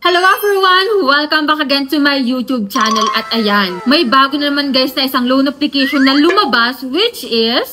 Hello everyone! Welcome back again to my YouTube channel. At ayan, may bago na naman guys na isang loan application na lumabas, which is,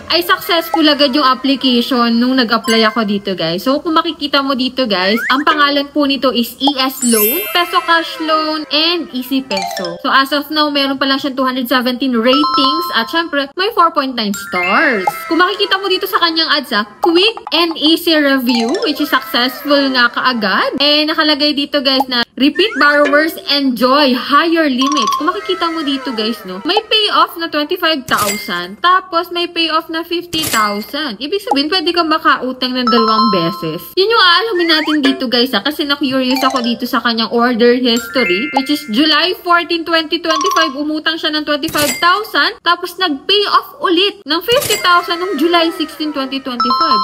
ay successful agad yung application nung nag-apply ako dito guys. So kung makikita mo dito guys, ang pangalan po nito is ES Loan, Peso Cash Loan, and Easy Peso. So as of now, meron pa lang siyang 217 ratings at syempre may 4.9 stars. Kung makikita mo dito sa kanyang ads quick and easy review, which is successful nga kaagad. And nakalagay dito guys na repeat borrowers enjoy higher limits. Kung makikita mo dito guys, no, may payoff na 25,000, tapos may payoff na 50,000. Ibig sabihin, pwede kang makautang ng 2 beses. Yun yung aalamin natin dito guys kasi na-curious ako dito sa kanyang order history, which is July 14, 2025, umutang siya ng 25,000, tapos nag-pay off ulit ng 50,000 noong July 16, 2025.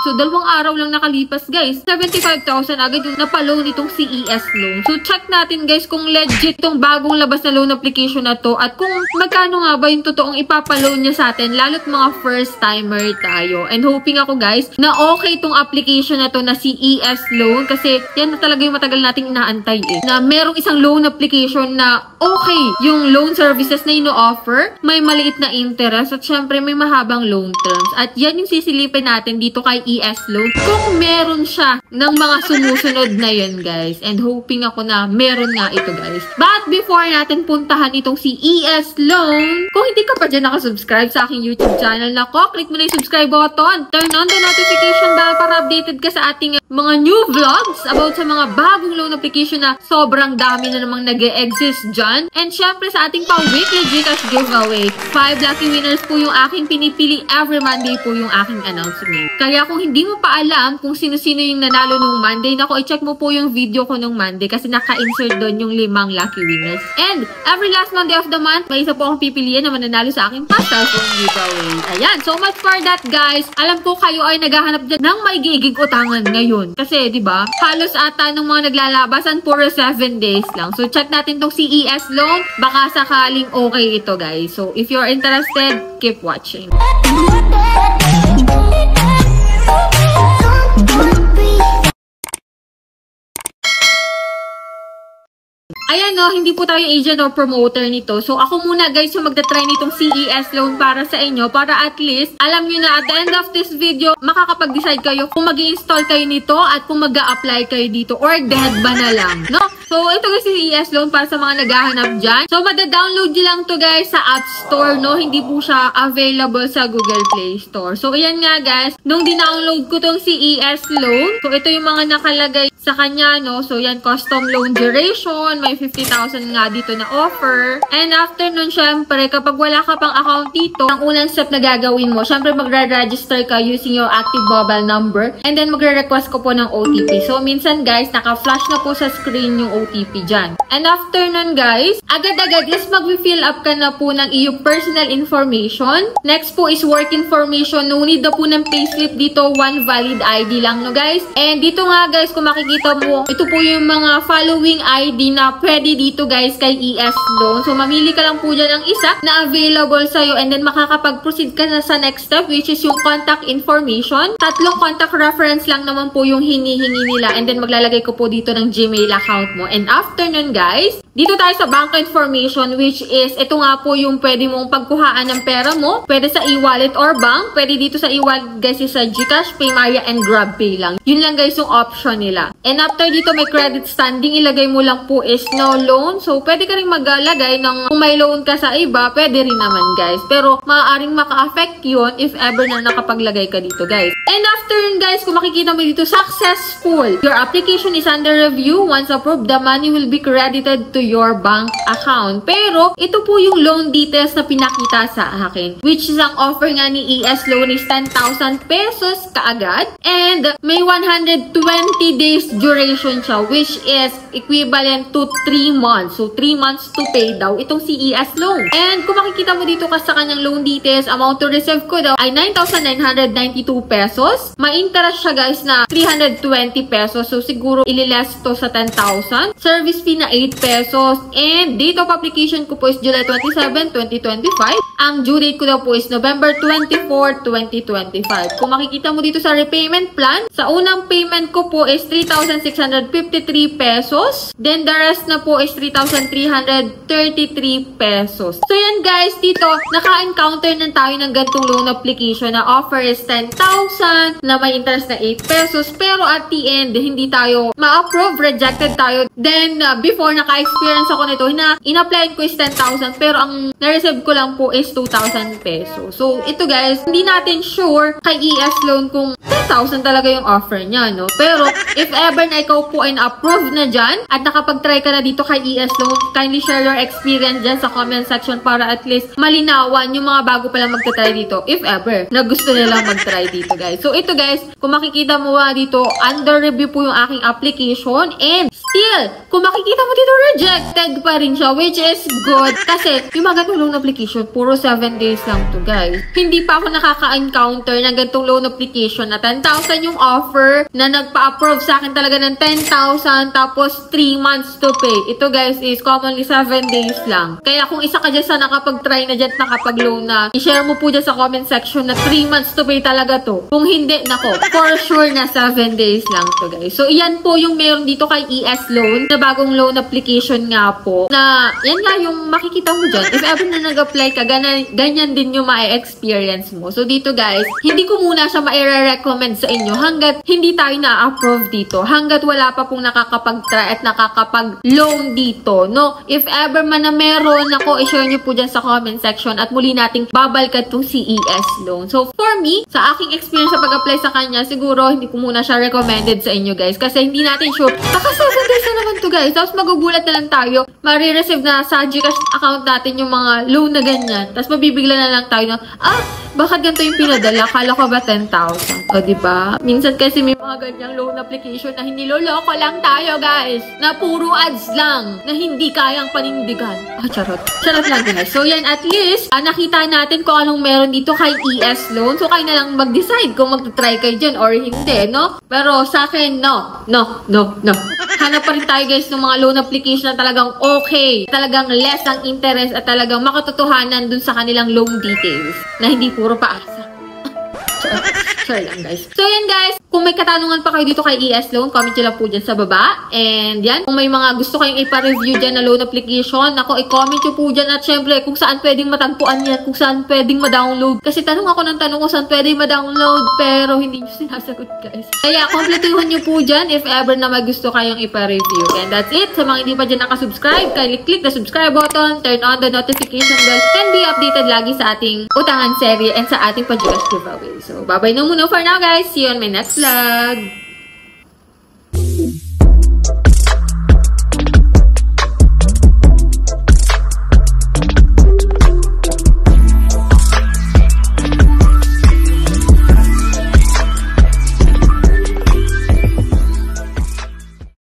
So, 2 araw lang nakalipas guys, 75,000 agad yung napaloan itong CES Loan. So, check natin guys kung legit tong bagong labas na loan application na to at kung magkano nga ba yung totoong ipapaloan niya sa atin, lalo't mga first timer tayo. And hoping ako guys na okay tong application na to na CES Loan kasi yan na talaga yung matagal nating inaantay na merong isang loan application na okay yung loan services na ino-offer, may maliit na interest at syempre may mahabang loan terms. At yan yung sisilipin natin dito kay ES Loan kung meron siya ng mga sumusunod na yan guys. And hoping ako na meron nga ito guys. But before natin puntahan itong si ES Loan, kung hindi ka pa dyan nakasubscribe sa aking YouTube channel, click mo na yung subscribe button. Turn on the notification bell para updated ka sa ating mga new vlogs about sa mga bagong loan application na sobrang dami na namang nag-e-exist dyan. And syempre sa ating pang-weekly Gcash giveaway, 5 lucky winners po yung aking pinipili. Every Monday po yung aking announcement. Kaya kung hindi mo pa alam kung sino-sino yung nanalo nung Monday, i-check mo po yung video ko nung Monday kasi naka-insert doon yung 5 lucky winners. And every last Monday of the month, may isa po akong pipiliin na mananalo sa aking pa-cellphone giveaway. Ayan, so much for that guys. Alam ko kayo ay naghahanap dyan ng may gigig utangan ngayon. Kasi di ba halos ata ng mga naglalabasan puro 7 days lang. So check natin tong CES Loan. Baka sakaling okay ito guys. So if you're interested, keep watching. Ayan no, hindi po tayo agent or promoter nito. So ako muna guys yung magta-try nitong CES Loan para sa inyo para at least alam nyo na at the end of this video makakapag-decide kayo kung mag-i-install kayo nito at kung mag-a-apply kayo dito or dead ba na lang, no? So ito guys CES Loan para sa mga naghahanap dyan. So mada-download nyo lang to guys sa App Store, no? Hindi po siya available sa Google Play Store. So ayan nga guys, nung dinownload ko tong CES Loan, so ito yung mga nakalagay sa kanya, no? So yan, custom loan duration, may 50,000 nga dito na offer. And after nun, syempre, kapag wala ka pang account dito, ang unang step na gagawin mo, syempre magre-register ka using your active mobile number and then magre-request ko po ng OTP. So minsan guys, naka-flash na po sa screen yung OTP dyan. And after nun guys, agad-agad is mag-fill up ka na po ng iyong personal information. Next po is work information. No need na po ng payslip dito, one valid ID lang, no guys. And dito nga guys, kung makikita mo, ito po yung mga following ID na pwede dito guys kay ES Loan. So mamili ka lang po dyan ng isa na available sa'yo and then makakapag-proceed ka na sa next step which is yung contact information. 3 contact reference lang naman po yung hinihingi nila and then maglalagay ko po dito ng Gmail account mo. And after nun guys, dito tayo sa bank information which is ito nga po yung pwede mong pagkuhaan ng pera mo. Pwede sa e-wallet or bank. Pwede dito sa e-wallet guys is sa Gcash, Paymaya, and GrabPay lang. Yun lang guys yung option nila. And after dito may credit standing, ilagay mo lang po is no loan. So pwede ka rin maglagay ng kung may loan ka sa iba, pwede rin naman guys. Pero maaaring maka-affect yun if ever na nakapaglagay ka dito guys. And after yun guys, kung makikita mo dito, successful. Your application is under review. Once approved, the money will be credited to your bank account. Pero ito po yung loan details na pinakita sa akin. Which is ang offer nga ni ES Loan is 10,000 pesos kaagad. And may 120 days duration siya which is equivalent to 3 months. So, 3 months to pay daw itong CES loan. And kung makikita mo dito kasi sa kanyang loan details, amount to receive ko daw ay 9,992 pesos. May interest siya guys na 320 pesos. So, siguro ililess to sa 10,000. Service fee na 8 pesos. And date of application ko po is July 27, 2025. Ang due date ko daw po is November 24, 2025. Kung makikita mo dito sa repayment plan, sa unang payment ko po is 3,653 pesos. Then, the rest na po is 3,333 pesos. So, yan guys, dito, naka-encounter na tayo ng gantong loan application na offer is 10,000, na may interest na 8 pesos. Pero at the end, hindi tayo ma-approve, rejected tayo. Then, before, naka-experience ako nito, na in-applyan ko is 10,000, pero ang na-receive ko lang po is 2,000 pesos. So, ito guys, hindi natin sure kay ES loan kung 10,000 talaga yung offer niya, no? Pero, if ever na ikaw po ay na-approve na dyan, at nakapag-try ka na dito kay ES loan, kindly share your experience dyan sa comment section para at least malinawan yung mga bago palang magta-try dito, if ever, na gusto nilang mag-try dito, guys. So, ito guys, kung makikita mo dito, under review po yung aking application, and still, kung makikita mo dito, rejected pa rin siya, which is good. Kasi, yung mga ganitong loan application, puro 7 days lang to, guys. Hindi pa ako nakaka-encounter ng ganitong loan application na 10,000 yung offer, na nagpa-approve sa akin talaga ng 10,000, tapos 3 months to pay. Ito, guys, is commonly 7 days lang. Kaya kung isa ka dyan sa nakapag-try na dyan, nakapag-loan na, i-share mo po dyan sa comment section na 3 months to pay talaga to. Kung hindi, nako, for sure na 7 days lang to, guys. So, iyan po yung meron dito kay ES loan, na bagong loan application nga po, na yan nga yung makikita mo dyan. If ever na nag-apply ka, ganyan din yung ma-experience mo. So, dito guys, hindi ko muna siya ma-recommend sa inyo hanggat hindi tayo na-approve dito. Hanggat wala pa pong nakakapag-try at nakakapag-loan dito, no? If ever man na meron, ako, i-share nyo po dyan sa comment section at muli nating babalikan itong CES loan. So, for me, sa aking experience sa pag-apply sa kanya, siguro hindi ko muna siya recommended sa inyo guys. Kasi hindi natin sure. Baka 7 days na naman to guys. Tapos magugulat na lang tayo. Marireceive na sa Gcash account natin yung mga loan na ganyan. Tapos mabibigla na lang tayo na, bakit ganito yung pinadala? Kala ko ba 10,000? O, diba? Minsan kasi may mga ganyang loan application na hindi loloko lang tayo, guys. Na puro ads lang. Na hindi kayang panindigan. Charot. Charot lang, guys. So, yan, at least, nakita natin kung anong meron dito kay ES loan. So, kayo na lang mag-decide kung mag-try kayo dyan or hindi, no? Pero, sa akin, no. Hanap pa rin tayo, guys, ng mga loan application na talagang okay. Talagang less ang interest at talagang makatotohanan dun sa kanilang loan details. Na hindi puro paasa. Sorry lang, guys. So, yan, guys. Kung may katanungan pa kayo dito kay ES loan, comment nyo lang po dyan sa baba. And yan, kung may mga gusto kayong ipa-review dyan na loan application, ako, i-comment nyo po dyan. At syempre, kung saan pwedeng matagpuan yan, kung saan pwedeng ma-download. Kasi tanong ako ng tanong kung saan pwedeng ma-download, pero hindi nyo sinasagot, guys. Kaya, kompletuhan nyo po dyan if ever na may gusto kayong ipa-review. And that's it. Sa mga hindi pa dyan nakasubscribe, kindly click the subscribe button, turn on the notification bell, and be updated lagi sa ating utangan serye and sa ating pag-Gcash giveaway. So, bye-bye na muna for now, guys. See you on my next vlog.